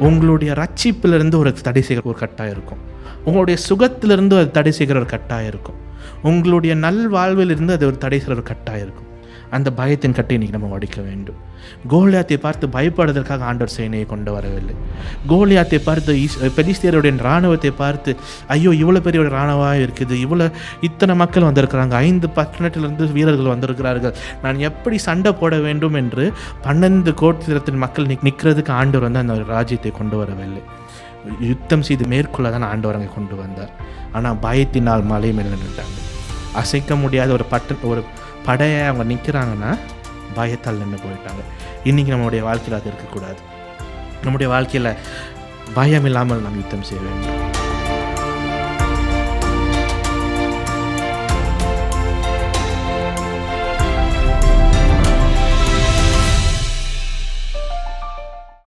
உங்களுடைய ரட்சிப்பிலிருந்து ஒரு தடை செய்கிற ஒரு கட்டாயம் இருக்கும். உங்களுடைய சுகத்திலிருந்து அது தடை செய்கிற ஒரு கட்டாயம் இருக்கும். உங்களுடைய நல்வாழ்விலிருந்து அது ஒரு தடை செய்கிற ஒரு கட்டாயம் இருக்கும். அந்த பயத்தின் கட்டை இன்றைக்கி நம்ம உடைக்க வேண்டும். கோலியாத்தை பார்த்து பயப்படுவதற்காக ஆண்டவர் சேனையை கொண்டு வரவில்லை. கோலியாத்தை பார்த்து பெலிஸ்தியருடைய இராணுவத்தை பார்த்து ஐயோ இவ்வளோ பெரிய ஒரு இராணுவம் இருக்குது, இத்தனை மக்கள் வந்திருக்கிறாங்க, 5 பட்டணத்திலிருந்து வீரர்கள் வந்திருக்கிறார்கள், நான் எப்படி சண்டை போட வேண்டும் என்று 12 கோத்திரத்தின் மக்கள் நிற்கிறதுக்கு ஆண்டவர் அந்த ராஜ்யத்தை கொண்டு வரவில்லை. யுத்தம் செய்து மேற்கொள்ள தான் ஆண்டவர் அங்கே கொண்டு வந்தார். ஆனால் பயத்தினால் மலை மேல் நின்றுட்டாங்க. அசைக்க முடியாத ஒரு படையை அவங்க நிற்கிறாங்கன்னா பயத்தால் நின்று போயிட்டாங்க. இன்றைக்கி நம்மளுடைய வாழ்க்கையில் அது இருக்கக்கூடாது. நம்முடைய வாழ்க்கையில் பயம் இல்லாமல் நாம் யுத்தம் செய்ய வேண்டும்.